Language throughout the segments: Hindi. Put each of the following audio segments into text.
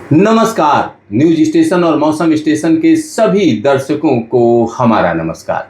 नमस्कार। न्यूज स्टेशन और मौसम स्टेशन के सभी दर्शकों को हमारा नमस्कार।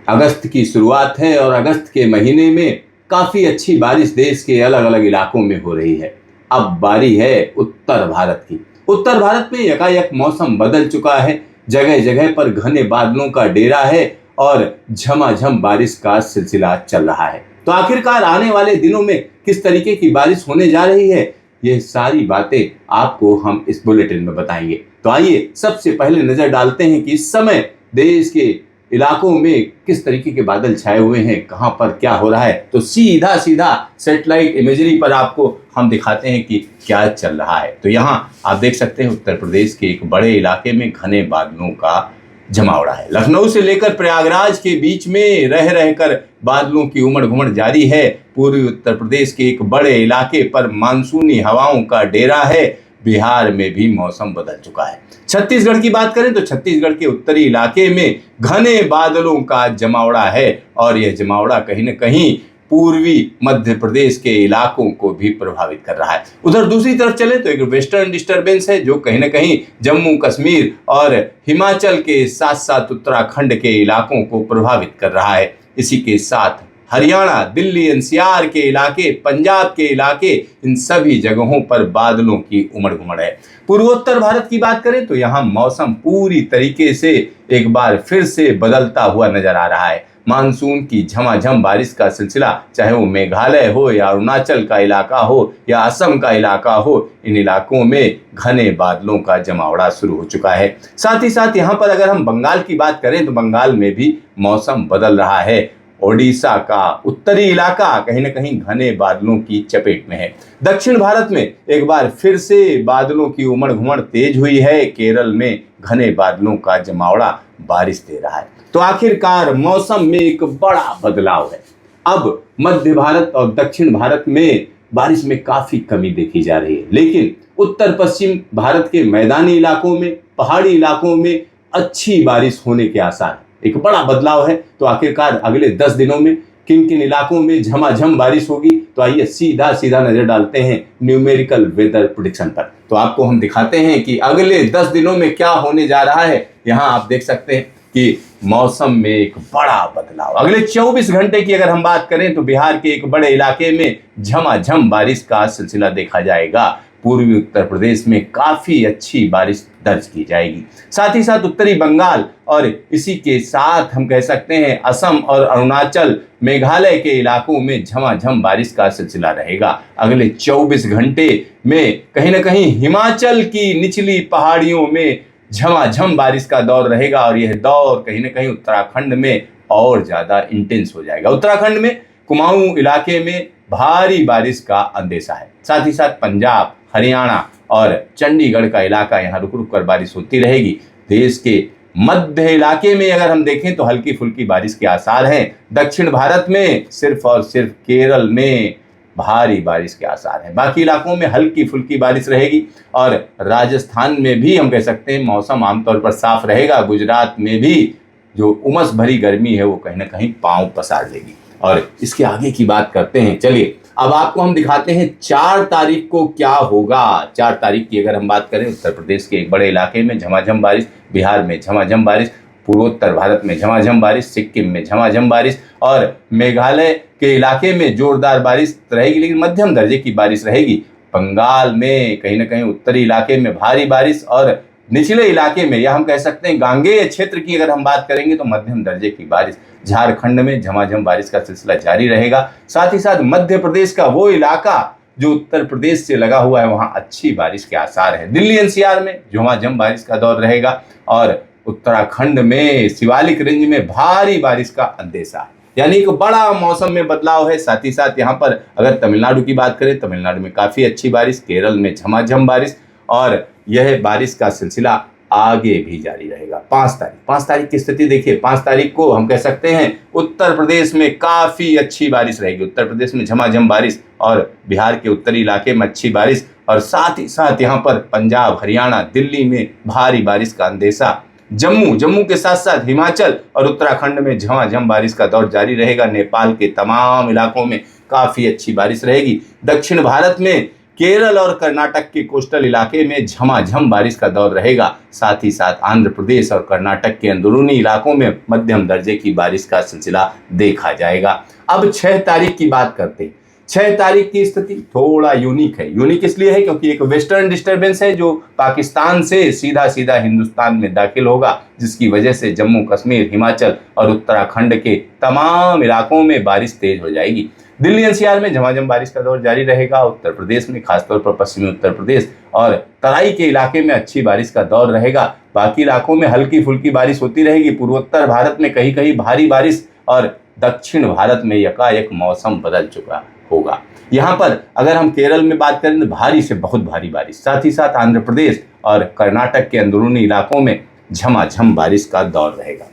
अगस्त की शुरुआत है और अगस्त के महीने में काफी अच्छी बारिश देश के अलग अलग इलाकों में हो रही है। अब बारी है उत्तर भारत की। उत्तर भारत में यकायक मौसम बदल चुका है। जगह जगह पर घने बादलों का डेरा है और झमाझम बारिश का सिलसिला चल रहा है। तो आखिरकार आने वाले दिनों में किस तरीके की बारिश होने जा रही है, ये सारी बातें आपको हम इस बुलेटिन में बताएंगे। तो आइए सबसे पहले नजर डालते हैं कि इस समय देश के इलाकों में किस तरीके के बादल छाए हुए हैं, कहां पर क्या हो रहा है। तो सीधा सीधा सैटेलाइट इमेजरी पर आपको हम दिखाते हैं कि क्या चल रहा है। तो यहाँ आप देख सकते हैं उत्तर प्रदेश के एक बड़े इलाके में घने बादलों का जमावड़ा है। लखनऊ से लेकर प्रयागराज के बीच में रह रहकर बादलों की उमड़ घुमड़ जारी है। पूर्वी उत्तर प्रदेश के एक बड़े इलाके पर मानसूनी हवाओं का डेरा है। बिहार में भी मौसम बदल चुका है। छत्तीसगढ़ की बात करें तो छत्तीसगढ़ के उत्तरी इलाके में घने बादलों का जमावड़ा है और यह जमावड़ा कहीं न कहीं पूर्वी मध्य प्रदेश के इलाकों को भी प्रभावित कर रहा है। उधर दूसरी तरफ चले तो एक वेस्टर्न डिस्टर्बेंस है जो कहीं न कहीं जम्मू कश्मीर और हिमाचल के साथ साथ उत्तराखंड के इलाकों को प्रभावित कर रहा है। इसी के साथ हरियाणा, दिल्ली एनसीआर के इलाके, पंजाब के इलाके, इन सभी जगहों पर बादलों की उमड़ घुमड़ है। पूर्वोत्तर भारत की बात करें तो यहाँ मौसम पूरी तरीके से एक बार फिर से बदलता हुआ नजर आ रहा है। मानसून की झमाझम बारिश का सिलसिला, चाहे वो मेघालय हो या अरुणाचल का इलाका हो या असम का इलाका हो, इन इलाकों में घने बादलों का जमावड़ा शुरू हो चुका है। साथ ही साथ यहाँ पर अगर हम बंगाल की बात करें तो बंगाल में भी मौसम बदल रहा है। ओडिशा का उत्तरी इलाका कहीं न कहीं घने बादलों की चपेट में है। दक्षिण भारत में एक बार फिर से बादलों की उमड़ घुमड़ तेज हुई है। केरल में घने बादलों का जमावड़ा बारिश दे रहा है। तो आखिरकार मौसम में एक बड़ा बदलाव है। अब मध्य भारत और दक्षिण भारत में बारिश में काफी कमी देखी जा रही है, लेकिन उत्तर पश्चिम भारत के मैदानी इलाकों में, पहाड़ी इलाकों में अच्छी बारिश होने के आसार, एक बड़ा बदलाव है। तो आखिरकार अगले 10 दिनों में किन किन इलाकों में झमाझम बारिश होगी, तो आइए सीधा सीधा नजर डालते हैं न्यूमेरिकल वेदर प्रेडिक्शन पर। तो आपको हम दिखाते हैं कि अगले 10 दिनों में क्या होने जा रहा है। यहाँ आप देख सकते हैं कि मौसम में एक बड़ा बदलाव। अगले 24 घंटे की अगर हम बात करें तो बिहार के एक बड़े इलाके में झमाझम बारिश का सिलसिला देखा जाएगा। पूर्वी उत्तर प्रदेश में काफी अच्छी बारिश दर्ज की जाएगी। साथ ही साथ उत्तरी बंगाल और इसी के साथ हम कह सकते हैं असम और अरुणाचल, मेघालय के इलाकों में झमाझम बारिश का सिलसिला रहेगा। अगले 24 घंटे में कहीं न कहीं हिमाचल की निचली पहाड़ियों में झमाझम बारिश का दौर रहेगा और यह दौर कहीं न कहीं उत्तराखंड में और ज्यादा इंटेंस हो जाएगा। उत्तराखंड में कुमाऊं इलाके में भारी बारिश का अंदेशा है। साथ ही साथ पंजाब, हरियाणा और चंडीगढ़ का इलाका, यहाँ रुक रुक कर बारिश होती रहेगी। देश के मध्य इलाके में अगर हम देखें तो हल्की फुल्की बारिश के आसार हैं। दक्षिण भारत में सिर्फ और सिर्फ केरल में भारी बारिश के आसार हैं। बाकी इलाकों में हल्की फुल्की बारिश रहेगी और राजस्थान में भी हम कह सकते हैं मौसम आमतौर पर साफ रहेगा। गुजरात में भी जो उमस भरी गर्मी है वो कहीं ना कहीं पांव पसार लेगी। और इसके आगे की बात करते हैं। चलिए अब आपको हम दिखाते हैं 4 तारीख को क्या होगा। 4 तारीख की अगर हम बात करें, उत्तर प्रदेश के एक बड़े इलाके में झमाझम बारिश, बिहार में झमाझम बारिश, पूर्वोत्तर भारत में झमाझम बारिश, सिक्किम में झमाझम बारिश और मेघालय के इलाके में जोरदार बारिश रहेगी, लेकिन मध्यम दर्जे की बारिश रहेगी। बंगाल में कहीं ना कहीं उत्तरी इलाके में भारी बारिश और निचले इलाके में, या हम कह सकते हैं गांगेय क्षेत्र की अगर हम बात करेंगे तो मध्यम दर्जे की बारिश। झारखंड में झमाझम बारिश का सिलसिला जारी रहेगा। साथ ही साथ मध्य प्रदेश का वो इलाका जो उत्तर प्रदेश से लगा हुआ है, वहां अच्छी बारिश के आसार है। दिल्ली एनसीआर में झमाझम बारिश का दौर रहेगा और उत्तराखंड में शिवालिक रेंज में भारी बारिश का अंदेशा है। यानी एक बड़ा मौसम में बदलाव है। साथ ही साथ यहाँ पर अगर तमिलनाडु की बात करें, तमिलनाडु में काफी अच्छी बारिश, केरल में झमाझम बारिश और यह बारिश का सिलसिला आगे भी जारी रहेगा। 5 तारीख की स्थिति देखिए। 5 तारीख को हम कह सकते हैं उत्तर प्रदेश में काफी अच्छी बारिश रहेगी। उत्तर प्रदेश में झमाझम बारिश और बिहार के उत्तरी इलाके में अच्छी बारिश और साथ ही साथ यहाँ पर पंजाब, हरियाणा, दिल्ली में भारी बारिश का अंदेशा। जम्मू के साथ साथ हिमाचल और उत्तराखंड में झमाझम बारिश का दौर जारी रहेगा। नेपाल के तमाम इलाकों में काफी अच्छी बारिश रहेगी। दक्षिण भारत में केरल और कर्नाटक के कोस्टल इलाके में झमाझम बारिश का दौर रहेगा। साथ ही साथ आंध्र प्रदेश और कर्नाटक के अंदरूनी इलाकों में मध्यम दर्जे की बारिश का सिलसिला देखा जाएगा। अब 6 तारीख की बात करते हैं। 6 तारीख की स्थिति थोड़ा यूनिक है। यूनिक इसलिए है क्योंकि एक वेस्टर्न डिस्टर्बेंस है जो पाकिस्तान से सीधा सीधा हिंदुस्तान में दाखिल होगा, जिसकी वजह से जम्मू कश्मीर, हिमाचल और उत्तराखंड के तमाम इलाकों में बारिश तेज हो जाएगी। दिल्ली एनसीआर में झमाझम बारिश का दौर जारी रहेगा। उत्तर प्रदेश में, खासतौर पर पश्चिमी उत्तर प्रदेश और तराई के इलाके में अच्छी बारिश का दौर रहेगा। बाकी इलाकों में हल्की फुल्की बारिश होती रहेगी। पूर्वोत्तर भारत में कहीं कहीं भारी बारिश और दक्षिण भारत में यकायक मौसम बदल चुका होगा। यहाँ पर अगर हम केरल में बात करें तो भारी से बहुत भारी बारिश, साथ ही साथ आंध्र प्रदेश और कर्नाटक के अंदरूनी इलाकों में झमाझम बारिश का दौर रहेगा।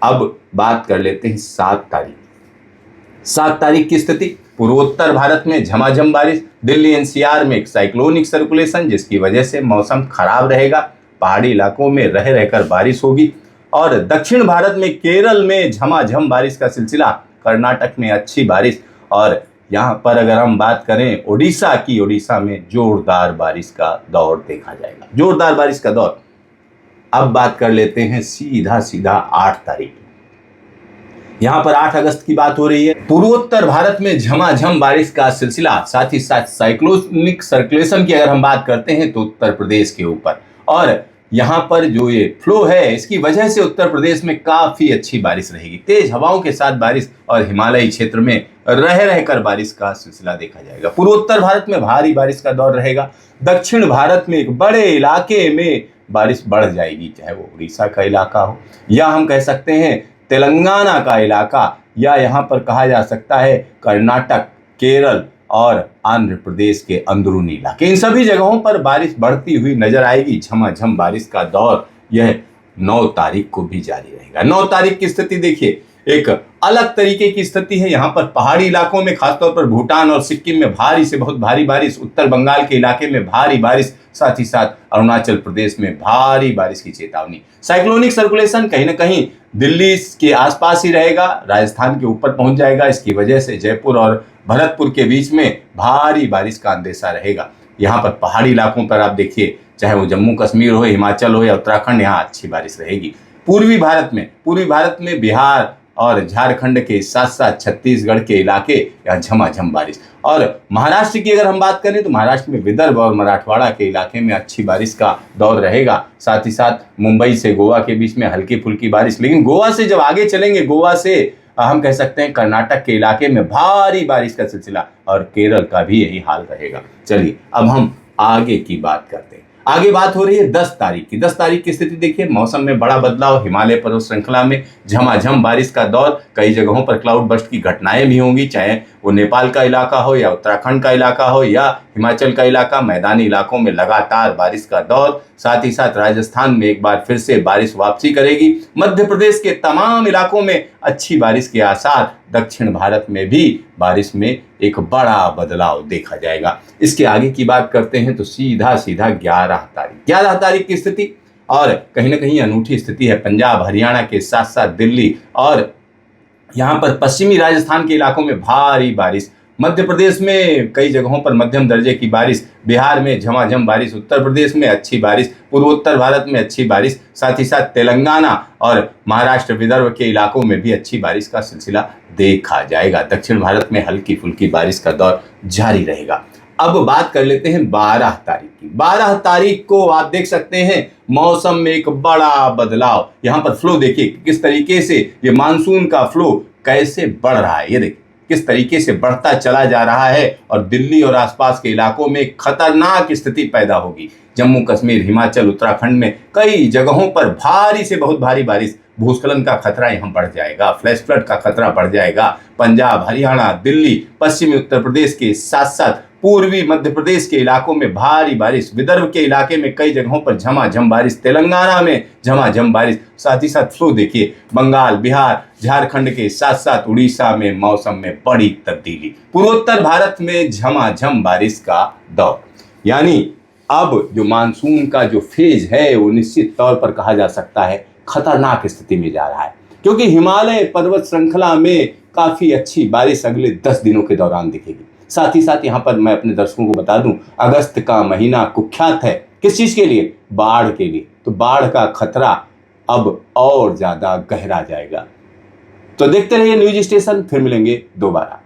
अब बात कर लेते हैं 7 तारीख। 7 तारीख की स्थिति, पूर्वोत्तर भारत में झमाझम बारिश, दिल्ली एनसीआर में एक साइक्लोनिक सर्कुलेशन जिसकी वजह से मौसम खराब रहेगा। पहाड़ी इलाकों में रह रहकर बारिश होगी और दक्षिण भारत में केरल में झमाझम बारिश का सिलसिला, कर्नाटक में अच्छी बारिश और यहाँ पर अगर हम बात करें ओडिशा की, ओडिशा में जोरदार बारिश का दौर देखा जाएगा, जोरदार बारिश का दौर। अब बात कर लेते हैं सीधा सीधा 8 तारीख। यहाँ पर 8 अगस्त की बात हो रही है। पूर्वोत्तर भारत में झमाझम बारिश का सिलसिला, साथ ही साथ साइक्लोनिक सर्कुलेशन की अगर हम बात करते हैं तो उत्तर प्रदेश के ऊपर, और यहाँ पर जो ये फ्लो है इसकी वजह से उत्तर प्रदेश में काफी अच्छी बारिश रहेगी। तेज हवाओं के साथ बारिश और हिमालयी क्षेत्र में रह रहकर बारिश का सिलसिला देखा जाएगा। पूर्वोत्तर भारत में भारी बारिश का दौर रहेगा। दक्षिण भारत में एक बड़े इलाके में बारिश बढ़ जाएगी, चाहे वो उड़ीसा का इलाका हो या हम कह सकते हैं तेलंगाना का इलाका, या यहाँ पर कहा जा सकता है कर्नाटक, केरल और आंध्र प्रदेश के अंदरूनी इलाके। इन सभी जगहों पर बारिश बढ़ती हुई नजर आएगी। झमाझम बारिश का दौर यह 9 तारीख को भी जारी रहेगा। 9 तारीख की स्थिति देखिए, एक अलग तरीके की स्थिति है। यहाँ पर पहाड़ी इलाकों में, खासतौर पर भूटान और सिक्किम में भारी से बहुत भारी बारिश, उत्तर बंगाल के इलाके में भारी बारिश, साथ ही साथ अरुणाचल प्रदेश में भारी बारिश की चेतावनी। साइक्लोनिक सर्कुलेशन कहीं ना कहीं दिल्ली के आसपास ही रहेगा, राजस्थान के ऊपर पहुंच जाएगा। इसकी वजह से जयपुर और भरतपुर के बीच में भारी बारिश का अंदेशा रहेगा। यहाँ पर पहाड़ी इलाकों पर आप देखिए, चाहे वो जम्मू कश्मीर हो, हिमाचल हो या उत्तराखंड, यहाँ अच्छी बारिश रहेगी। पूर्वी भारत में बिहार और झारखंड के साथ साथ छत्तीसगढ़ के इलाके, यहाँ झमाझम बारिश। और महाराष्ट्र की अगर हम बात करें तो महाराष्ट्र में विदर्भ और मराठवाड़ा के इलाके में अच्छी बारिश का दौर रहेगा। साथ ही साथ मुंबई से गोवा के बीच में हल्की फुल्की बारिश। लेकिन गोवा से जब आगे चलेंगे, गोवा से हम कह सकते हैं कर्नाटक के इलाके में भारी बारिश का सिलसिला, और केरल का भी यही हाल रहेगा। चलिए अब हम आगे की बात करते हैं। आगे बात हो रही है 10 तारीख की। 10 तारीख की स्थिति देखिए, मौसम में बड़ा बदलाव, हिमालय पर्वत श्रृंखला में झमाझम बारिश का दौर, कई जगहों पर क्लाउड बर्स्ट की घटनाएं भी होंगी, चाहे वो नेपाल का इलाका हो या उत्तराखंड का इलाका हो या हिमाचल का इलाका। मैदानी इलाकों में लगातार बारिश का दौर, साथ ही साथ राजस्थान में एक बार फिर से बारिश वापसी करेगी। मध्य प्रदेश के तमाम इलाकों में अच्छी बारिश के आसार, दक्षिण भारत में भी बारिश में एक बड़ा बदलाव देखा जाएगा। इसके आगे की बात करते हैं तो सीधा सीधा 11 तारीख की स्थिति, और कहीं ना कहीं अनूठी स्थिति है। पंजाब, हरियाणा के साथ साथ दिल्ली और यहाँ पर पश्चिमी राजस्थान के इलाकों में भारी बारिश, मध्य प्रदेश में कई जगहों पर मध्यम दर्जे की बारिश, बिहार में झमाझम बारिश, उत्तर प्रदेश में अच्छी बारिश, पूर्वोत्तर भारत में अच्छी बारिश, साथ ही साथ तेलंगाना और महाराष्ट्र, विदर्भ के इलाकों में भी अच्छी बारिश का सिलसिला देखा जाएगा। दक्षिण भारत में हल्की फुल्की बारिश का दौर जारी रहेगा। अब बात कर लेते हैं 12 तारीख की। 12 तारीख को आप देख सकते हैं मौसम में एक बड़ा बदलाव। यहाँ पर फ्लो देखिए किस तरीके से ये मानसून का फ्लो कैसे बढ़ रहा है, ये देखिए किस तरीके से बढ़ता चला जा रहा है, और दिल्ली और आसपास के इलाकों में खतरनाक स्थिति पैदा होगी। जम्मू कश्मीर, हिमाचल, उत्तराखंड में कई जगहों पर भारी से बहुत भारी बारिश, भूस्खलन का खतरा यहाँ बढ़ जाएगा, फ्लैश फ्लड का खतरा बढ़ जाएगा। पंजाब, हरियाणा, दिल्ली, पश्चिमी उत्तर प्रदेश के साथ साथ पूर्वी मध्य प्रदेश के इलाकों में भारी बारिश, विदर्भ के इलाके में कई जगहों पर झमाझम बारिश, तेलंगाना में झमाझम बारिश, साथ ही साथ फ्लो देखिए बंगाल, बिहार, झारखंड के साथ साथ उड़ीसा में मौसम में बड़ी तब्दीली, पूर्वोत्तर भारत में झमाझम बारिश का दौर। यानी अब जो मानसून का जो फेज है वो निश्चित तौर पर कहा जा सकता है खतरनाक स्थिति में जा रहा है, क्योंकि हिमालय पर्वत श्रृंखला में काफी अच्छी बारिश अगले 10 दिनों के दौरान दिखेगी। साथ ही साथ यहां पर मैं अपने दर्शकों को बता दूं, अगस्त का महीना कुख्यात है किस चीज के लिए? बाढ़ के लिए। तो बाढ़ का खतरा अब और ज्यादा गहरा जाएगा। तो देखते रहिए न्यूज स्टेशन, फिर मिलेंगे दोबारा।